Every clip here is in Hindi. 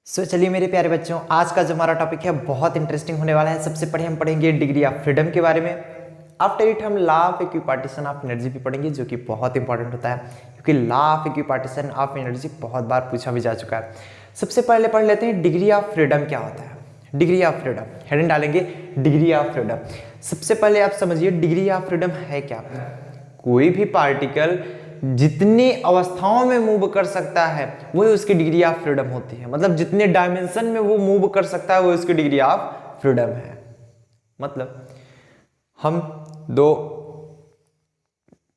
चलिए मेरे प्यारे बच्चों, आज का जो हमारा टॉपिक है बहुत इंटरेस्टिंग होने वाला है। सबसे पहले हम पढ़ेंगे डिग्री ऑफ फ्रीडम के बारे में। आफ्टर इट हम law of equipartition of energy भी पढ़ेंगे, जो कि बहुत इंपॉर्टेंट होता है क्योंकि law of equipartition of energy बहुत बार पूछा भी जा चुका है। सबसे पहले पढ़ लेते हैं डिग्री ऑफ फ्रीडम क्या होता है। डिग्री ऑफ फ्रीडम हेडिंग डालेंगे डिग्री ऑफ फ्रीडम। सबसे पहले आप समझिए डिग्री ऑफ फ्रीडम है क्या। कोई भी पार्टिकल जितनी अवस्थाओं में मूव कर सकता है वही उसकी डिग्री ऑफ फ्रीडम होती है। मतलब जितने डायमेंशन में वो मूव कर सकता है वो उसकी डिग्री ऑफ फ्रीडम है। मतलब हम दो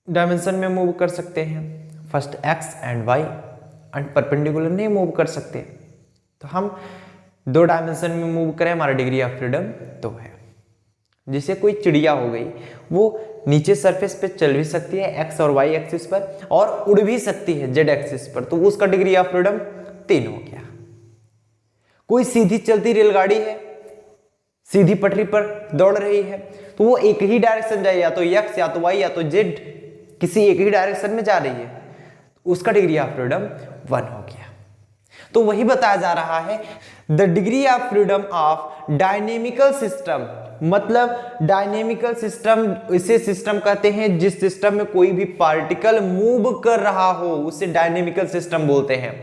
डायमेंशन में मूव कर सकते हैं, first x and y, and perpendicular नहीं मूव कर सकते। तो हम दो डायमेंशन में मूव करें, हमारा डिग्री ऑफ फ्रीडम तो है। जैसे कोई चिड़िया हो गई, वो नीचे सरफेस पे चल भी सकती है एक्स और वाई एक्सिस पर, और उड़ भी सकती है जेड एक्सिस पर, तो उसका डिग्री ऑफ फ्रीडम 3 हो गया। कोई सीधी चलती रेलगाड़ी है, सीधी पटरी पर दौड़ रही है, तो वो एक ही डायरेक्शन जाए, या तो एक्स या तो वाई या तो जेड, किसी एक ही डायरेक्शन में जा रही है, उसका डिग्री ऑफ फ्रीडम 1 हो गया। तो वही बताया जा रहा है the degree of freedom of dynamical system. मतलब डायनेमिकल सिस्टम इसे सिस्टम कहते हैं जिस सिस्टम में कोई भी पार्टिकल मूव कर रहा हो, उसे डायनेमिकल सिस्टम बोलते हैं।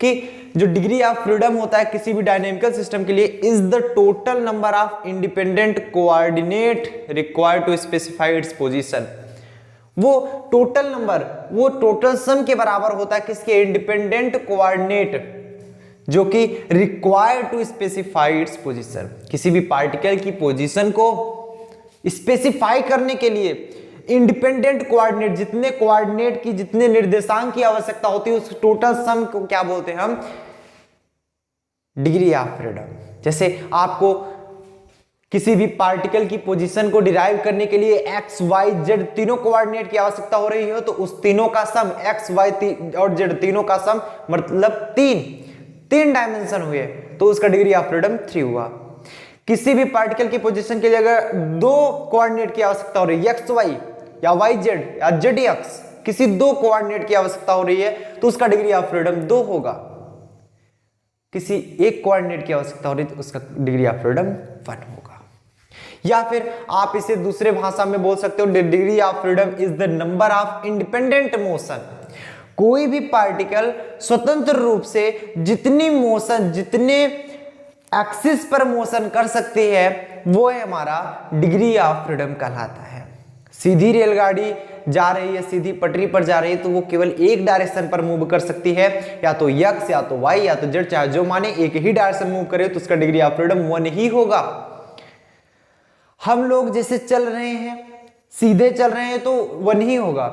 कि जो डिग्री ऑफ फ्रीडम होता है किसी भी डायनेमिकल सिस्टम के लिए is the total number of independent coordinate required to specify its position. वो टोटल नंबर, वो टोटल सम के बराबर होता है किसके, इंडिपेंडेंट कोऑर्डिनेट जो कि required to specify its position. किसी भी पार्टिकल की पोजीशन को स्पेसिफाई करने के लिए इंडिपेंडेंट कोऑर्डिनेट, जितने कोऑर्डिनेट की, जितने निर्देशांक की आवश्यकता होती है, उस टोटल सम को क्या बोलते हैं हम, डिग्री ऑफ फ्रीडम। जैसे आपको किसी भी पार्टिकल की पोजीशन को डिराइव करने के लिए एक्स वाई जेड तीनों कोऑर्डिनेट की आवश्यकता हो रही हो, तो उस तीनों का सम एक्स वाई और जेड तीनों का सम मतलब 3 डायमेंशन हुए, तो उसका डिग्री ऑफ फ्रीडम 3 हुआ। किसी भी पार्टिकल की पोजीशन के लिए अगर 2 कोऑर्डिनेट की आवश्यकता हो रही है, एक्स वाई या वाई जेड या जेड एक्स, किसी 2 कोऑर्डिनेट की आवश्यकता हो रही है, तो उसका डिग्री ऑफ फ्रीडम 2 होगा। किसी एक कोऑर्डिनेट की आवश्यकता हो रही है तो उसका डिग्री ऑफ फ्रीडम 1 होगा। या फिर आप इसे दूसरे भाषा में बोल सकते हो degree of freedom is the number of independent motion. कोई भी पार्टिकल स्वतंत्र रूप से जितनी मोशन, जितने एक्सिस पर मोशन कर सकती है, वो है हमारा डिग्री ऑफ फ्रीडम कहलाता है। सीधी रेलगाड़ी जा रही है, सीधी पटरी पर जा रही है, तो वो केवल एक डायरेक्शन पर मूव कर सकती है, या तो एक्स या तो वाई या तो जेड, चाहे जो माने एक ही डायरेक्शन मूव करे, तो उसका डिग्री ऑफ फ्रीडम 1 ही होगा। हम लोग जैसे चल रहे हैं, सीधे चल रहे हैं, तो 1 ही होगा।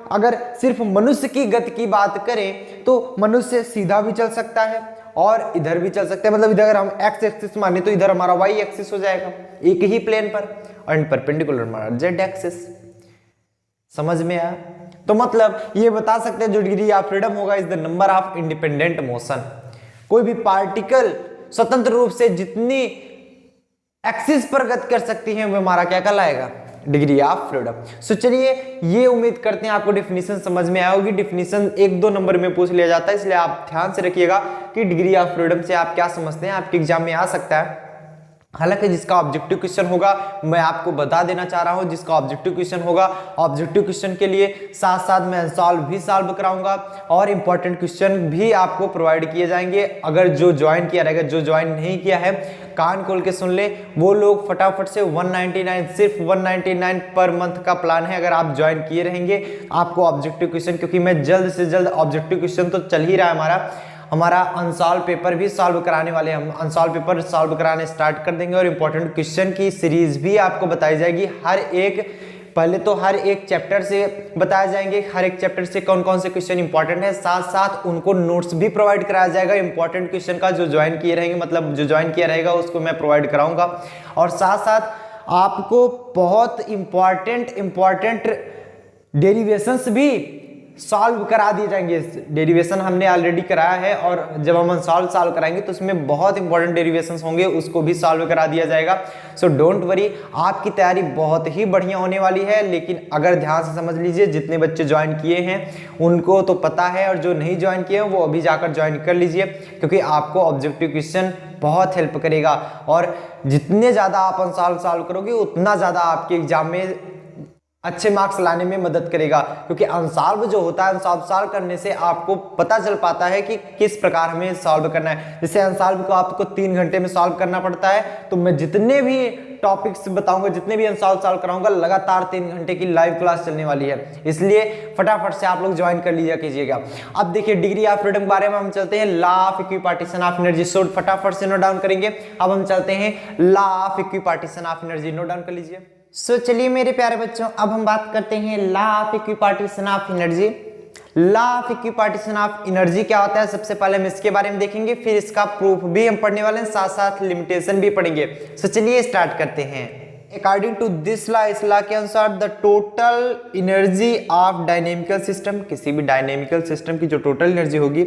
अगर सिर्फ मनुष्य की गति की बात करें तो मनुष्य सीधा भी चल सकता है और इधर भी चल सकता है। मतलब इधर हम एक्स एक्सिस माने तो इधर हमारा वाई एक्सिस हो जाएगा एक ही प्लेन पर, और परपेंडिकुलर हमारा जेड एक्सिस। समझ में आया? तो मतलब ये बता सकते हैं जो डिग्री ऑफ फ्रीडम होगा is the number of independent motion. कोई भी पार्टिकल स्वतंत्र रूप से जितनी एक्सिस पर गति कर सकती है वो हमारा क्या कहलाएगा, डिग्री ऑफ फ्रीडम। सो चलिए, ये उम्मीद करते हैं आपको डेफिनेशन समझ में आया होगी। डेफिनेशन 1-2 नंबर में पूछ लिया जाता है, इसलिए आप ध्यान से रखिएगा कि डिग्री ऑफ फ्रीडम से आप क्या समझते हैं, आपके एग्जाम में आ सकता है। हालांकि जिसका ऑब्जेक्टिव क्वेश्चन होगा मैं आपको बता देना चाह रहा हूं, जिसका ऑब्जेक्टिव क्वेश्चन होगा, ऑब्जेक्टिव क्वेश्चन के लिए साथ साथ मैं सॉल्व कराऊंगा और इंपॉर्टेंट क्वेश्चन भी आपको प्रोवाइड किए जाएंगे। अगर जो ज्वाइन किया रहेगा, जो ज्वाइन नहीं किया है कान खोल के सुन ले, वो लोग फटाफट से 199, सिर्फ 199 पर मंथ का प्लान है। अगर आप ज्वाइन किए रहेंगे आपको ऑब्जेक्टिव क्वेश्चन, क्योंकि मैं जल्द से जल्द ऑब्जेक्टिव क्वेश्चन तो चल ही रहा है, हमारा अनसॉल्व पेपर भी सॉल्व कराने वाले हैं। हम अनसॉल्व पेपर सॉल्व कराने स्टार्ट कर देंगे और इंपॉर्टेंट क्वेश्चन की सीरीज भी आपको बताई जाएगी। पहले तो हर एक चैप्टर से बताए जाएंगे, हर एक चैप्टर से कौन कौन से क्वेश्चन इंपॉर्टेंट है, साथ साथ उनको नोट्स भी प्रोवाइड कराया जाएगा इंपॉर्टेंट क्वेश्चन का। जो ज्वाइन किए रहेंगे, मतलब जो ज्वाइन किया रहेगा उसको मैं प्रोवाइड कराऊंगा, और साथ साथ आपको बहुत इंपॉर्टेंट डेरिवेशंस भी सॉल्व करा दिए जाएंगे। डेरिवेशन हमने ऑलरेडी कराया है और जब हम सॉल्व कराएंगे तो उसमें बहुत इंपॉर्टेंट डेरिवेशंस होंगे, उसको भी सॉल्व करा दिया जाएगा। सो डोंट वरी, आपकी तैयारी बहुत ही बढ़िया होने वाली है। लेकिन अगर ध्यान से समझ लीजिए, जितने बच्चे ज्वाइन किए हैं उनको तो पता है, और जो नहीं ज्वाइन किए हैं वो अभी जाकर ज्वाइन कर लीजिए, क्योंकि आपको ऑब्जेक्टिव क्वेश्चन बहुत हेल्प करेगा। और जितने ज़्यादा आप सॉल्व करोगे उतना ज़्यादा आपके एग्जाम में अच्छे मार्क्स लाने में मदद करेगा। क्योंकि अनसॉल्व जो होता है, सॉल्व करने से आपको पता चल पाता है कि किस प्रकार हमें सॉल्व करना है। जैसे अनसॉल्व को आपको 3 घंटे में सॉल्व करना पड़ता है, तो मैं जितने भी टॉपिक्स बताऊंगा, जितने भी अनसॉल्व कराऊंगा, लगातार 3 घंटे की लाइव क्लास चलने वाली है। इसलिए फटाफट से आप लोग ज्वाइन कर लीजिए कीजिएगा। अब देखिए, डिग्री ऑफ फ्रीडम के बारे में हम चलते हैं। Law of equipartition of energy, so फटाफट से नोट डाउन करेंगे। अब हम चलते हैं law of equipartition of energy, note down कर लीजिए। सो चलिए मेरे प्यारे बच्चों, अब हम बात करते हैं law of equipartition of energy. Law of equipartition of energy क्या होता है, सबसे पहले हम इसके बारे में देखेंगे, फिर इसका प्रूफ भी हम पढ़ने वाले हैं, साथ साथ लिमिटेशन भी पढ़ेंगे। सो चलिए स्टार्ट करते हैं। अकॉर्डिंग टू दिस लॉ, इस लॉ के अनुसार the total energy of dynamical system, किसी भी डायनेमिकल सिस्टम की जो टोटल एनर्जी होगी,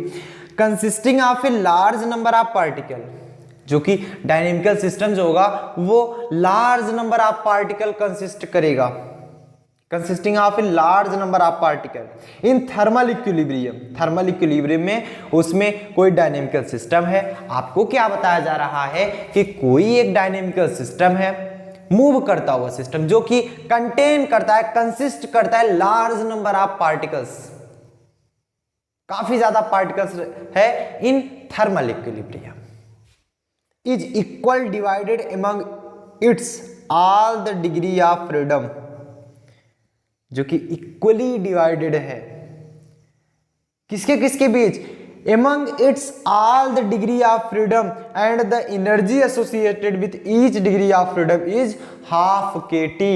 consisting of a large number of particle, जो कि डायनेमिकल सिस्टम जो होगा वो large number of particle consist करेगा, consisting of a large number of particle in thermal equilibrium. Thermal equilibrium में उसमें कोई डायनेमिकल सिस्टम है। आपको क्या बताया जा रहा है कि कोई एक डायनेमिकल सिस्टम है, मूव करता हुआ सिस्टम, जो कि कंटेन करता है, कंसिस्ट करता है लार्ज नंबर ऑफ पार्टिकल्स, काफी ज्यादा पार्टिकल्स है इन thermal equilibrium, is equal divided among its all the degree of freedom, जो कि इक्वली डिवाइडेड है किसके किसके बीच, among its all the degree of freedom and the energy associated with each degree of freedom is half kT।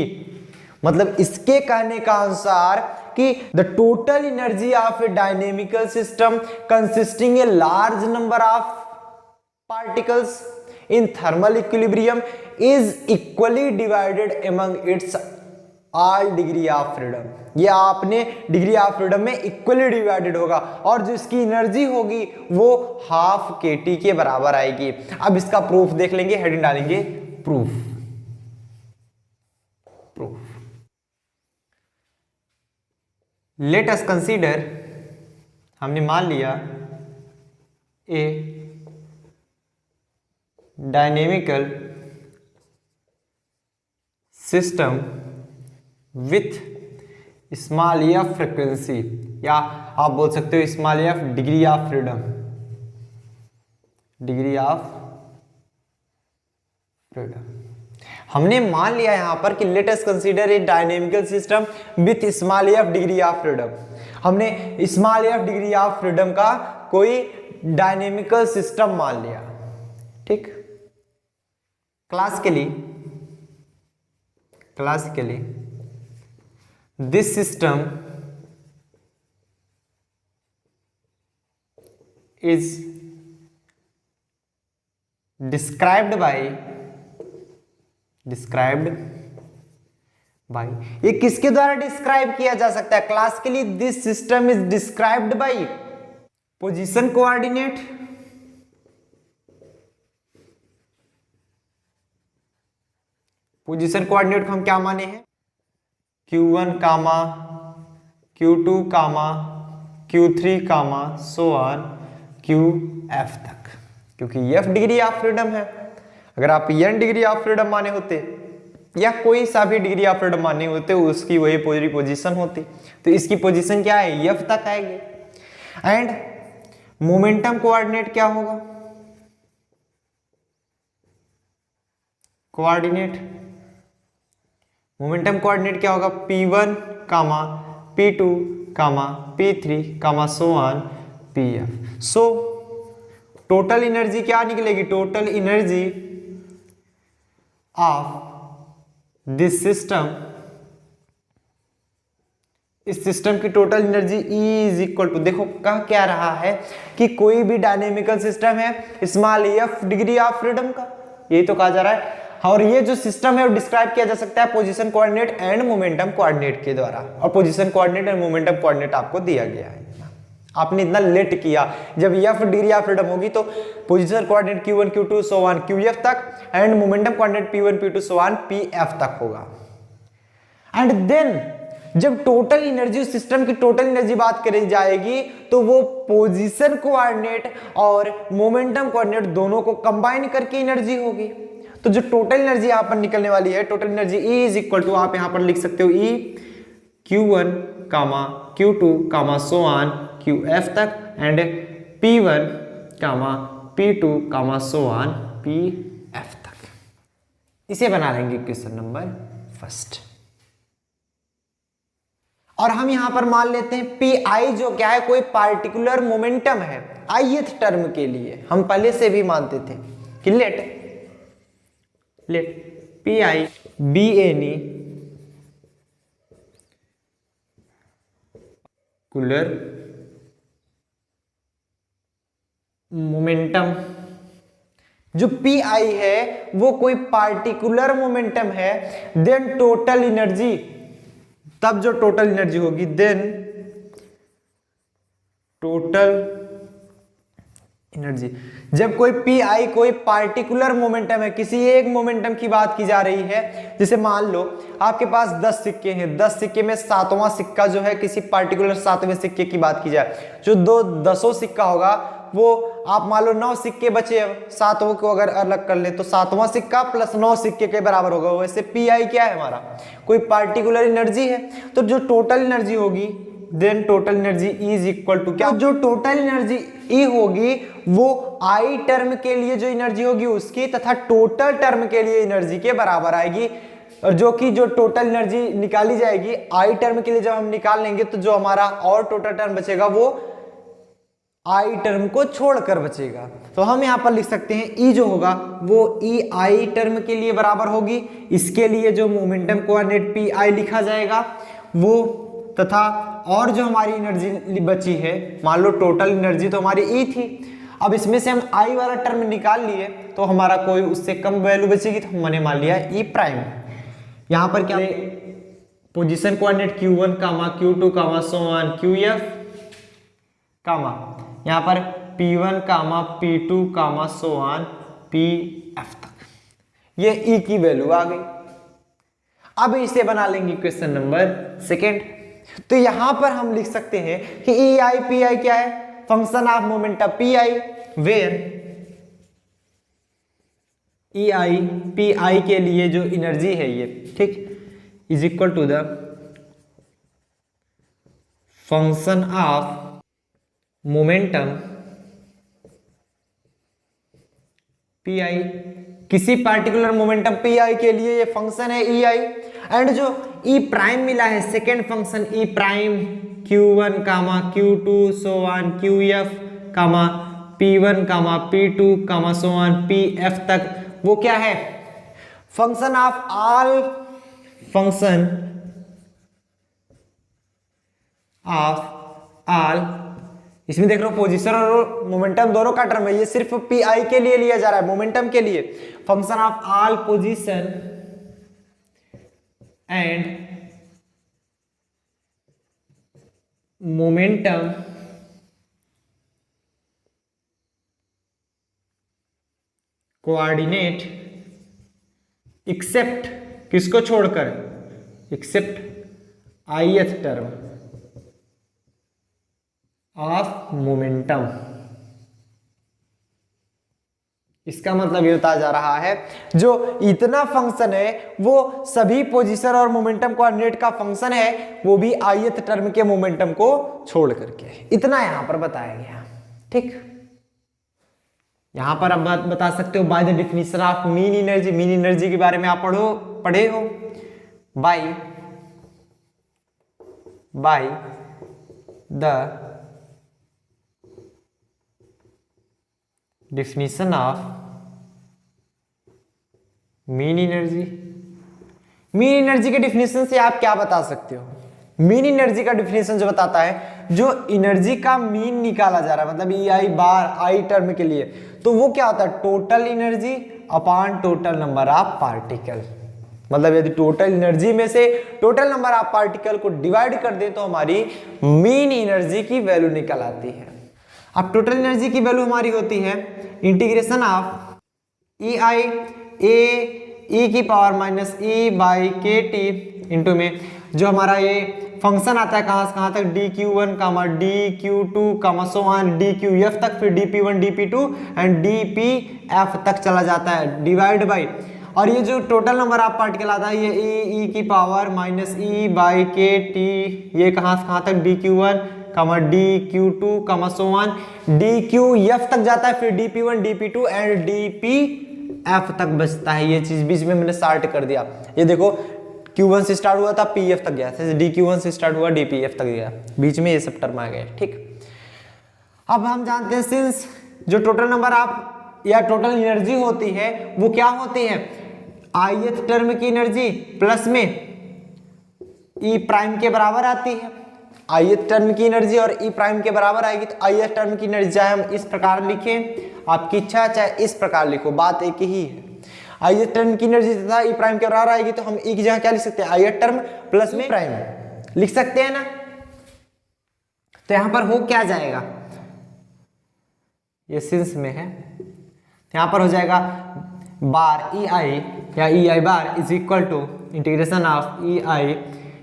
मतलब इसके कहने का अनुसार कि the total energy of a dynamical system consisting a large number of particles in thermal equilibrium is equally divided among its all degree of freedom। ये आपने डिग्री ऑफ फ्रीडम में इक्वली डिवाइडेड होगा, और जो इसकी एनर्जी होगी वो हाफ kT के बराबर आएगी। अब इसका प्रूफ देख लेंगे, हेडिंग डालेंगे प्रूफ। लेट अस कंसीडर, हमने मान लिया a dynamical system with small F frequency, या आप बोल सकते हो small F degree of freedom, degree of freedom. हमने मान लिया यहां पर कि let us consider a dynamical system with small F degree of freedom. हमने small F degree of freedom का कोई डायनेमिकल सिस्टम मान लिया, ठीक। Classically this system is described by ये किसके द्वारा डिस्क्राइब किया जा सकता है? Classically this system is described bye position coordinate, position coordinate को हम क्या माने हैं? Q1 comma Q2 comma Q3 comma so on QF तक, क्योंकि F डिग्री ऑफ फ्रीडम है। अगर आप N डिग्री ऑफ फ्रीडम माने होते या कोई सा भी डिग्री ऑफ फ्रीडम माने होते, उसकी वही पूरी पोजीशन होती, तो इसकी पोजीशन क्या है? F तक आएगी। एंड मोमेंटम कोऑर्डिनेट क्या होगा? मोमेंटम कोऑर्डिनेट क्या होगा? P1 comma P2 comma P3 comma so on PF। So total energy क्या निकलेगी? Total energy of this system, इस सिस्टम की total energy E is equal to, देखो कह क्या रहा है कि कोई भी डायनेमिकल सिस्टम है small f degree of freedom का, यही तो कहा जा रहा है। और ये जो सिस्टम है वो डिस्क्राइब किया जा सकता है position coordinate and momentum coordinate के द्वारा, और position coordinate and momentum coordinate आपको दिया गया है। आपने इतना लेट किया, जब एफ डिग्री ऑफ फ्रीडम होगी तो position coordinate Q1 Q2 so on Qf तक and momentum coordinate P1 P2 so on Pf तक होगा। एंड देन जब टोटल एनर्जी, सिस्टम की टोटल एनर्जी बात करी जाएगी तो वो पोजीशन कोऑर्डिनेट और मोमेंटम कोऑर्डिनेट दोनों को कंबाइन करके एनर्जी होगी। तो जो टोटल एनर्जी यहां पर निकलने वाली है, total energy E is equal to, आप यहां पर लिख सकते हो E Q1 Q2 so on Qf तक and P1 P2 so on Pf तक। इसे बना लेंगे क्वेश्चन नंबर फर्स्ट। और हम यहां पर मान लेते हैं Pi जो क्या है, कोई पार्टिकुलर मोमेंटम है ith टर्म के लिए। हम पहले से भी मानते थे कि let Pi be any cooler momentum, जो Pi है वो कोई पार्टिकुलर मोमेंटम है, देन टोटल एनर्जी, तब जो टोटल एनर्जी होगी देन टोटल एनर्जी, जब कोई Pi कोई पार्टिकुलर मोमेंटम है, किसी एक मोमेंटम की बात की जा रही है। जैसे मान लो आपके पास 10 सिक्के हैं, 10 सिक्के में 7वां सिक्का जो है किसी पार्टिकुलर 7वें सिक्के की बात की जाए, जो 10वां सिक्का होगा वो, आप मान लो 9 सिक्के बचे, अब 7वां को अगर अलग कर ले तो 7वां सिक्का प्लस 9 सिक्के के बराबर होगा। वैसे Pi क्या है हमारा, कोई पार्टिकुलर एनर्जी है। तो जो टोटल एनर्जी होगी then total energy is equal to क्या, जो टोटल एनर्जी E होगी वो I टर्म के लिए जो एनर्जी होगी उसकी तथा टोटल टर्म के लिए एनर्जी के बराबर आएगी। और जो कि जो टोटल एनर्जी निकाली जाएगी I टर्म के लिए जब हम निकाल लेंगे तो जो हमारा और टोटल टर्म बचेगा वो I टर्म को छोड़कर बचेगा। तो हम यहाँ पर लिख सकते हैं E जो होगा वो EI टर्म के लिए बराबर होगी। इसके लिए जो मोमेंटम कोऑर्डिनेट Pi लिखा जाएगा वो, तथा और जो हमारी एनर्जी बची है, मान लो टोटल एनर्जी तो हमारी E थी, अब इसमें से हम I वाला टर्म निकाल लिए तो हमारा कोई उससे कम वैल्यू बचेगी, तो हमने मान लिया E प्राइम। यहाँ पर क्या position coordinate Q1 Q2 so on Qf यहाँ पर P1 P2 so on Pf तक, ये E की वैल्यू आ गई। अब इसे बना लेंगे क्वेश्चन नंबर सेकेंड। तो यहां पर हम लिख सकते हैं कि EI Pi क्या है, function of momentum Pi, where EI Pi के लिए जो एनर्जी है ये, ठीक, is equal to the function of momentum Pi, किसी पार्टिकुलर मोमेंटम Pi के लिए ये फंक्शन है EI। एंड जो E प्राइम मिला है second function E prime Q1 Q2 so on Qf P1 P2 so on Pf तक, वो क्या है, function of all, function of all, इसमें देख रहे हो पोजीशन और मोमेंटम दोनों का टर्म है, ये सिर्फ Pi के लिए लिया जा रहा है, मोमेंटम के लिए, function of all position and momentum coordinate except, किसको छोड़कर, except ith term of momentum. इसका मतलब ये बताया जा रहा है जो इतना फंक्शन है वो सभी पोजीशन और मोमेंटम कोऑर्डिनेट का फंक्शन है, वो भी ith टर्म के मोमेंटम को छोड़ करके, इतना यहां पर बताया गया। ठीक, यहां पर आप बता सकते हो by the definition of mean energy, mean energy के बारे में आप पढ़े हो, by the definition of mean energy. Mean energy के डेफिनेशन से आप क्या बता सकते हो, मीन एनर्जी का डेफिनेशन जो बताता है जो एनर्जी का मीन निकाला जा रहा है, मतलब EI बार I टर्म के लिए, तो वो क्या होता है, total energy upon total number of particle. मतलब यदि टोटल एनर्जी में से टोटल नंबर ऑफ पार्टिकल को डिवाइड कर दें तो हमारी मीन एनर्जी की वैल्यू निकल आती है। अब टोटल एनर्जी की वैल्यू हमारी होती है इंटीग्रेशन ऑफ ई आई ए की power minus E by K T into में जो हमारा ये फंक्शन आता है कहाँ से कहाँ तक dq1 कामा dq2 कामा सो ऑन dqf तक, फिर dp1 dp2 एंड dpf तक चला जाता है डिवाइड बाई, और ये जो टोटल नंबर ऑफ पार्टिकल आता है ये e की power minus E by K T, ये कहाँ से कहाँ तक dq1 कामा dq2 कामा सो ऑन dqf तक जाता है, फिर dp1 dp2 एंड dpf तक बचता है। ये चीज बीच में मैंने शार्ट कर दिया। ये देखो Q1 से स्टार्ट हुआ था PF तक गया, DQ1 से स्टार्ट हुआ DPF तक गया, बीच में ये सब टर्म आ गए। ठीक, अब हम जानते हैं सिंस जो टोटल नंबर ऑफ या टोटल एनर्जी होती है वो क्या होती है, ith टर्म की एनर्जी प्लस में E प्राइम के बराबर आती है। ith टर्म की एनर्जी और E प्राइम के बराबर आएगी तो ith टर्म की एनर्जी चाहे हम इस प्रकार लिखें, आपकी इच्छा चाहे इस प्रकार लिखो, बात एक ही है। ith टर्म की एनर्जी तथा E प्राइम के बराबर आएगी तो हम E की जगह क्या लिख सकते हैं, ith टर्म प्लस में प्राइम लिख सकते हैं ना। तो यहां पर हो क्या जाएगा, ये सिंस में है, यहां पर हो जाएगा बार ई आई या E I bar is equal to integration of E I,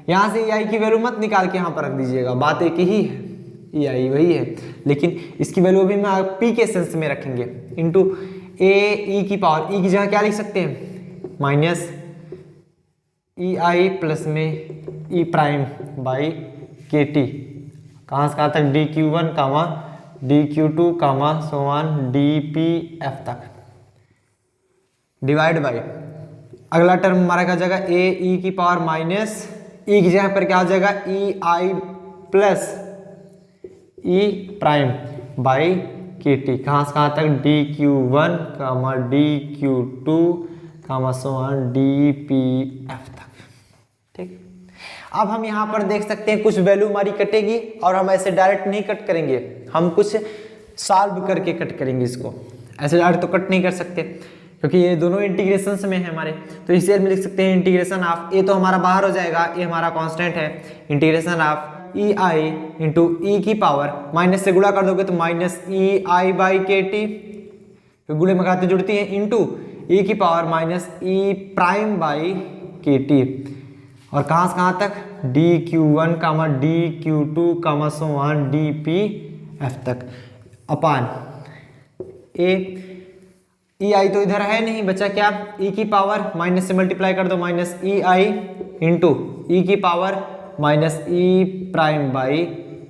यहां से ई आई की वैल्यू मत निकाल के यहां पर रख दीजिएगा, बात एक ही है, ई आई वही है, लेकिन इसकी वैल्यू भी हम पी के सेंस में रखेंगे इंटू ए ई की पावर, ई की जगह क्या लिख सकते हैं माइनस ई आई प्लस में E prime by K T, कहाँ से कहाँ तक dq1 कामा dq2 कामा सो ऑन dpf तक डिवाइड बाई, अगला टर्म हमारा क्या हो जाएगा ए ई की पावर माइनस ई की जगह पर क्या हो जाएगा ई I plus E prime by K T, कहाँ से कहाँ तक dq1 कामा dq2 कामा सो ऑन dpf तक। ठीक, अब हम यहाँ पर देख सकते हैं कुछ वैल्यू हमारी कटेगी और हम ऐसे डायरेक्ट नहीं कट करेंगे, हम कुछ सॉल्व करके कट करेंगे इसको, ऐसे डायरेक्ट तो कट नहीं कर सकते क्योंकि ये दोनों इंटीग्रेशंस में है हमारे। तो इसे हम लिख सकते हैं इंटीग्रेशन ऑफ, ए तो हमारा बाहर हो जाएगा, ये हमारा कांस्टेंट है, integration of E I into ई की पावर, माइनस से गुणा कर दोगे तो minus E I by K T, फिर गुणे में खाते जुड़ती है, इंटू ई की power minus E prime by K T, और कहाँ से कहाँ तक dq1 कामा dq2 कामा सो ऑन dpf तक अपान ए ई आई तो इधर है नहीं, बचा क्या e की पावर माइनस से मल्टीप्लाई कर दो माइनस ई आई इंटू ई की power minus E prime by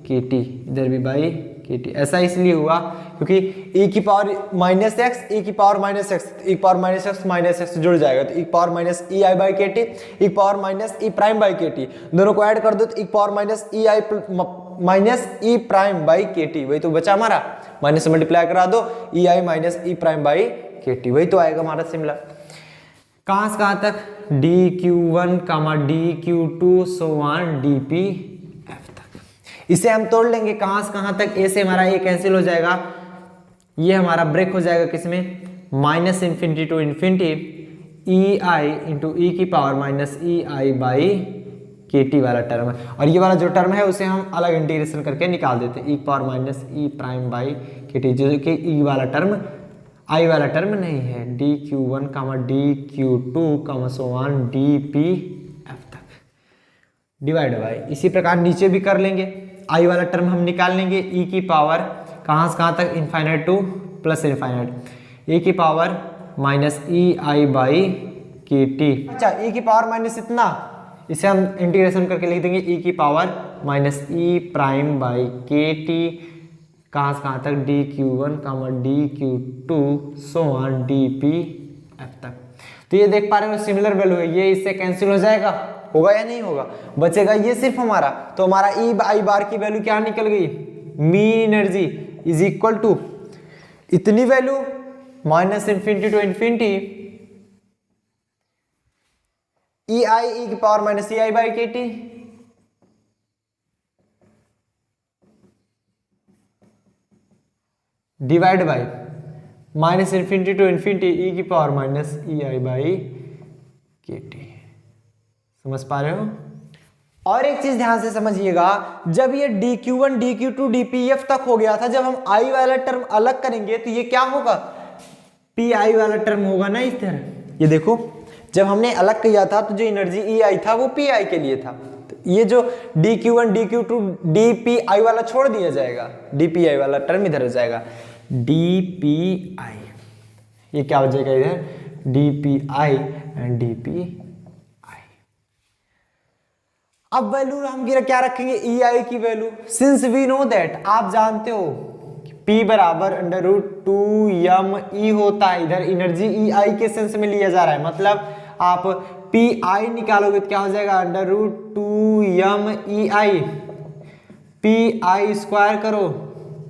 K T, इधर भी बाई के टी, ऐसा इसलिए हुआ क्योंकि e की पावर माइनस एक्स, e की पावर माइनस एक्स, e की पावर माइनस एक्स जुड़ जाएगा तो e की power minus E I by K T, e की power minus E prime by K T, दोनों को ऐड कर दो तो e की power minus E I minus E prime by K T, वही तो बचा हमारा, माइनस से मल्टीप्लाई करा दो ई आई minus E prime by K T, वही तो आएगा हमारा सिमिलर। कहाँ से कहाँ तक dq1 कामा dq2 सो ऑन dpf तक, इसे हम तोड़ लेंगे कहाँ से कहाँ तक, ए से हमारा ए कैंसिल हो जाएगा, ये हमारा ब्रेक हो जाएगा किसमें minus infinity to infinity E I into ई की power minus E I by K T वाला टर्म है, और ये वाला जो टर्म है उसे हम अलग इंटीग्रेशन करके निकाल देते हैं, E power minus E prime by K T, जो कि ई वाला टर्म आई वाला टर्म नहीं है, dq1 कामा dq2 कामा सो ऑन dpf तक डिवाइड बाई, इसी प्रकार नीचे भी कर लेंगे, आई वाला टर्म हम निकाल लेंगे ई की पावर कहाँ से कहाँ तक infinite two plus infinite, E की power minus E I by K T, अच्छा ई की पावर माइनस इतना, इसे हम इंटीग्रेशन करके लिख देंगे ई की power minus E prime by K T, कहाँ से कहाँ तक dq1 कामा dq2 सो ऑन dpf तक। तो ये देख पा रहे हो सिमिलर वैल्यू है, ये इससे कैंसिल हो जाएगा, होगा या नहीं होगा, बचेगा ये सिर्फ हमारा, तो हमारा ई आई बार की वैल्यू क्या निकल गई, mean energy is equal to इतनी value minus infinity to infinity E I E की power minus E I by K T, divide by minus infinity to infinity E की power minus E I by K T. समझ पा रहे हो? और एक चीज ध्यान से समझिएगा, जब ये dq1 dq2 dpf तक हो गया था, जब हम i वाला टर्म अलग करेंगे तो ये क्या होगा, pi वाला टर्म होगा ना इस तरह। ये देखो जब हमने अलग किया था तो जो एनर्जी ei था वो pi के लिए था, तो ये जो dq1 dq2 dpi वाला छोड़ दिया जाएगा, dpi वाला टर्म इधर हो जाएगा, dpi, ये क्या हो जाएगा इधर dpi एंड dpi। अब वैल्यू हम क्या रखेंगे, ei की वैल्यू, सिंस वी नो दैट, आप जानते हो P बराबर अंडर रूट 2m होता है, इधर एनर्जी ei के सेंस में लिया जा रहा है, मतलब आप Pi निकालोगे तो क्या हो जाएगा under root 2m ei, Pi square करो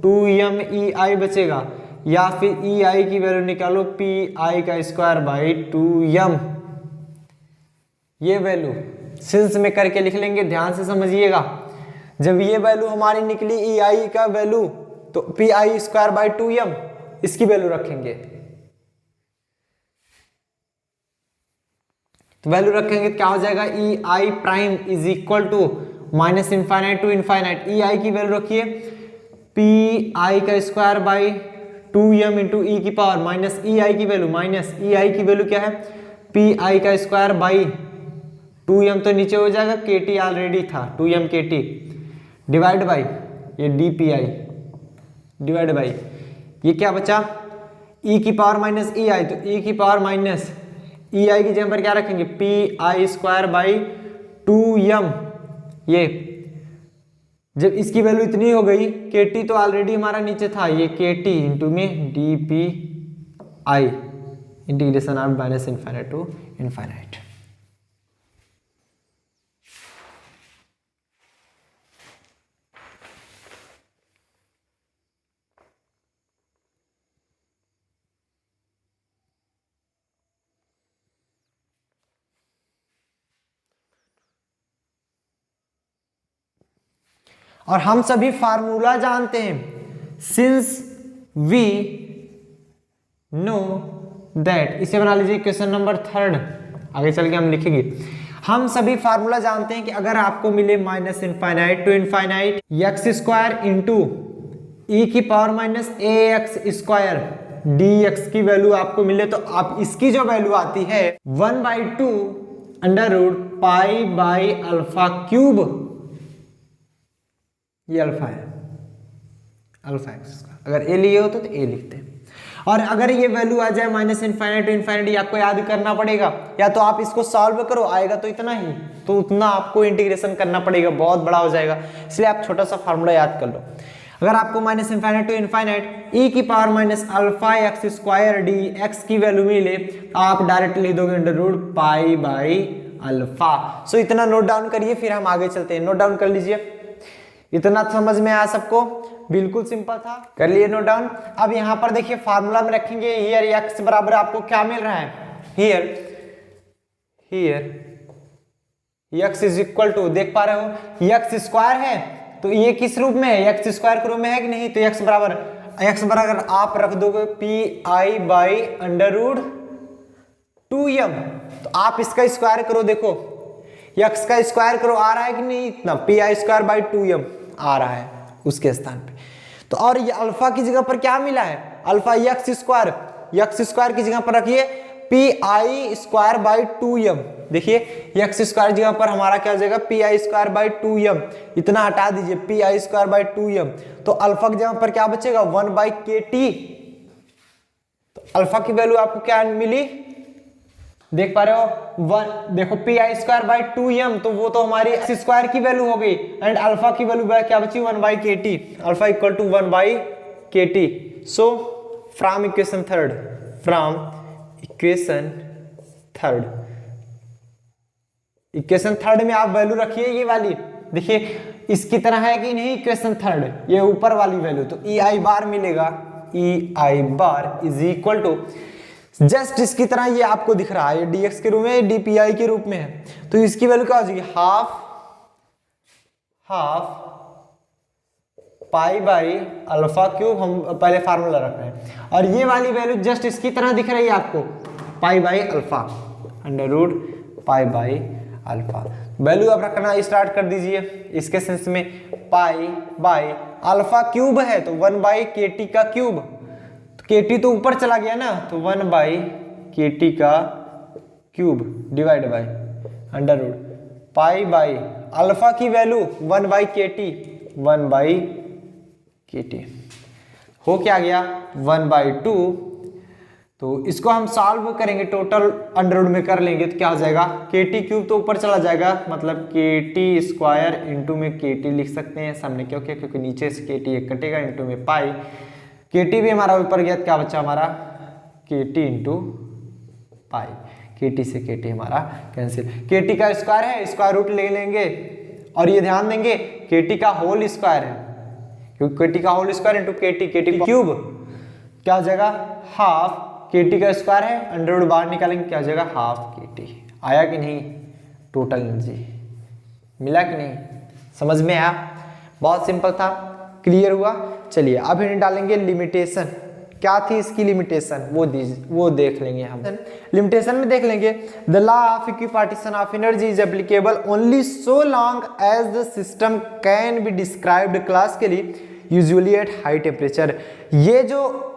2m ei बचेगा, या फिर ei की वैल्यू निकालो Pi का स्क्वायर बाई 2m, ये वैल्यू सिंस में करके लिख लेंगे। ध्यान से समझिएगा, जब ये वैल्यू हमारी निकली ei का वैल्यू तो Pi स्क्वायर बाई 2m इसकी वैल्यू रखेंगे, तो वैल्यू रखेंगे क्या हो जाएगा ei prime is equal to minus infinite to infinite, ei की वैल्यू रखिए Pi का स्क्वायर बाई 2m इंटू ई की पावर माइनस ei की वैल्यू, माइनस ei की वैल्यू क्या है Pi का स्क्वायर बाई 2m तो नीचे हो जाएगा, kt ऑलरेडी था 2m kt डिवाइड बाई ये dpi डिवाइड बाई ये क्या बचा e की पावर माइनस ei, तो e की पावर माइनस ei की जगह पर क्या रखेंगे Pi स्क्वायर बाई 2m, ये जब इसकी वैल्यू इतनी हो गई, kt तो ऑलरेडी हमारा नीचे था, ये kt इंटू में dpi integration of minus infinite to infinite. और हम सभी फार्मूला जानते हैं, सिंस वी नो दैट, इसे बना लीजिए क्वेश्चन नंबर 3, आगे चल के हम लिखेंगे। हम सभी फार्मूला जानते हैं कि अगर आपको मिले minus infinite to infinite X square into ई की power minus A X square D X की वैल्यू आपको मिले, तो आप इसकी जो वैल्यू आती है 1/2 under root pi by alpha cube, ये अल्फा है, अल्फा एक्स, अगर ए लिए हो तो ए लिखते हैं। और अगर ये वैल्यू आ जाए माइनस इनफाइनाइट टू इनफाइनाइट, आपको याद करना पड़ेगा, या तो आप इसको सॉल्व करो, आएगा तो इतना ही, तो उतना आपको इंटीग्रेशन करना पड़ेगा, बहुत बड़ा हो जाएगा, इसलिए आप छोटा सा फार्मूला याद कर लो। अगर आपको minus infinite to infinite E की power minus alpha X square D X की वैल्यू मिले, आप डायरेक्ट लिख दोगे under root pi by alpha. So इतना नोट डाउन करिए, फिर हम आगे चलते हैं। नोट डाउन कर लीजिए, इतना समझ में आया सबको, बिल्कुल सिंपल था, कर लिए नोट डाउन। अब यहाँ पर देखिए फार्मूला में रखेंगे, हियर एक्स बराबर आपको क्या मिल रहा है, here x is equal to, देख पा रहे हो एक्स स्क्वायर है, तो ये किस रूप में है, एक्स स्क्वायर के रूप में है कि नहीं, तो एक्स बराबर आप रख दोगे Pi by under root 2m, तो आप इसका स्क्वायर करो, देखो एक्स का स्क्वायर करो, आ रहा है कि नहीं इतना, Pi स्क्वायर बाई 2m आ रहा है उसके स्थान पे। तो और ये अल्फा की जगह पर क्या मिला है, अल्फा एक्स स्क्वायर की जगह पर रखिए Pi स्क्वायर बाई 2m, देखिए एक्स स्क्वायर जगह पर हमारा क्या हो जाएगा Pi स्क्वायर बाई 2m, इतना हटा दीजिए Pi स्क्वायर बाई 2m, तो अल्फा की जगह पर क्या बचेगा 1/kt, तो अल्फा की वैल्यू आपको क्या मिली, देख पा रहे हो, देखो Pi स्क्वायर बाई 2m, तो वो तो हमारी एक्स स्क्वायर की वैल्यू हो गई, एंड अल्फा की वैल्यू क्या बची 1/kt, alpha equal to 1/kt। So from equation third में आप वैल्यू रखिए ये वाली, देखिए इसकी तरह है कि नहीं इक्वेशन थर्ड, ये ऊपर वाली वैल्यू, तो ei बार मिलेगा, ei bar is equal to just इसकी तरह ये आपको दिख रहा है, dx के रूप में dpi के रूप में है, तो इसकी वैल्यू क्या हो जाएगी half pi by alpha cube, हम पहले फार्मूला रख रहे हैं, और ये वाली वैल्यू जस्ट इसकी तरह दिख रही है आपको, pi by alpha, under root pi by alpha. Value आप रखना स्टार्ट कर दीजिए इसके सेंस में, पाई बाई अल्फा क्यूब है तो 1 बाई के टी का क्यूब, तो के टी तो ऊपर चला गया ना, तो 1 बाई के टी का cube divide by under root pi by alpha की value 1 by K T, 1 by K T हो क्या गया 1 बाई 2। तो इसको हम सॉल्व करेंगे, टोटल अंडर रूट में कर लेंगे तो क्या हो जाएगा, के टी क्यूब तो ऊपर चला जाएगा, मतलब के टी स्क्वायर इंटू में के टी लिख सकते हैं सामने, क्योंकि क्योंकि नीचे से के टी एक कटेगा, इंटू में पाई, के टी भी हमारा ऊपर गया तो क्या बचा हमारा के टी इंटू पाई, के टी से के टी हमारा कैंसिल, के टी का स्क्वायर है स्क्वायर रूट ले लेंगे, और ये ध्यान देंगे के टी का होल स्क्वायर है, क्योंकि के टी का होल स्क्वायर इंटू के टी क्यूब क्या हो जाएगा हाफ, के टी का स्क्वायर है अंडर रूट बाहर निकालेंगे क्या हो जाएगा हाफ के टी। आया कि नहीं, टोटल एनर्जी मिला कि नहीं, समझ में आया, बहुत सिंपल था, क्लियर हुआ। चलिए अब हम डालेंगे लिमिटेशन, क्या थी इसकी लिमिटेशन वो देख लेंगे हम। लिमिटेशन में देख लेंगे, the law of equipartition of energy is applicable only so long as the system can be described classically usually at high temperature. ये जो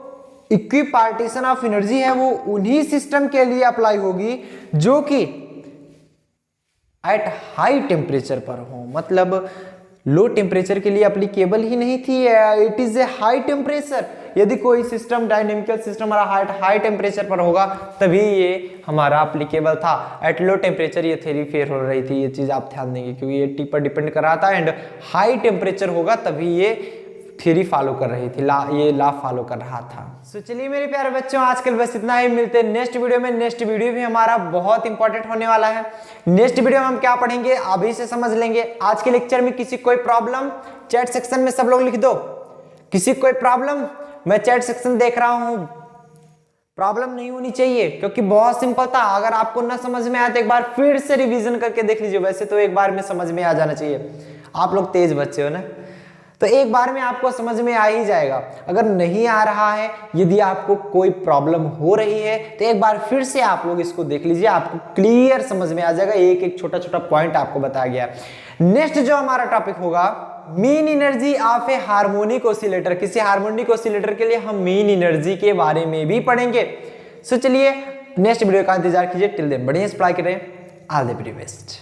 इक्विपार्टीशन ऑफ एनर्जी है वो उन्हीं सिस्टम के लिए अप्लाई होगी जो कि एट हाई टेम्परेचर पर हो, मतलब लो टेम्परेचर के लिए एप्लीकेबल ही नहीं थी, it is a high temperature. यदि कोई सिस्टम डायनेमिकल सिस्टम हमारा हाई टेम्परेचर पर होगा तभी ये हमारा एप्लीकेबल था, एट लो टेम्परेचर ये थ्योरी फेल हो रही थी, ये चीज आप ध्यान देंगे क्योंकि ये टी पर डिपेंड कर रहा था, एंड हाई टेम्परेचर होगा तभी ये थ्योरी फॉलो कर रही थी, ये लॉ फॉलो कर रहा था। सो चलिए मेरे प्यारे बच्चों आज कल बस इतना ही, मिलते हैं नेक्स्ट वीडियो में। नेक्स्ट वीडियो भी हमारा बहुत इंपॉर्टेंट होने वाला है। नेक्स्ट वीडियो में हम क्या पढ़ेंगे अभी से समझ लेंगे। आज के लेक्चर में किसी कोई प्रॉब्लम चैट सेक्शन में सब लोग लिख दो, किसी कोई प्रॉब्लम, मैं चैट सेक्शन देख रहा हूं, प्रॉब्लम नहीं होनी चाहिए क्योंकि बहुत सिंपल था। अगर आपको ना समझ में आया तो एक बार फिर से रिवीजन करके देख लीजिए, वैसे तो एक बार में समझ में आ जाना चाहिए, आप लोग तेज बच्चे हो ना, तो एक बार में आपको समझ में आ ही जाएगा। अगर नहीं आ रहा है, यदि आपको कोई प्रॉब्लम हो रही है तो एक बार फिर से आप लोग इसको देख लीजिए, आपको क्लियर समझ में आ जाएगा, एक एक छोटा छोटा पॉइंट आपको बताया गया। नेक्स्ट जो हमारा टॉपिक होगा mean energy of A harmonic oscillator. किसी हार्मोनिक ऑसिलेटर के लिए हम मीन एनर्जी के बारे में भी पढ़ेंगे। सो चलिए नेक्स्ट वीडियो का इंतजार कीजिए, टिल देन बढ़िया से पढ़ाई करें, ऑल द वेरी बेस्ट।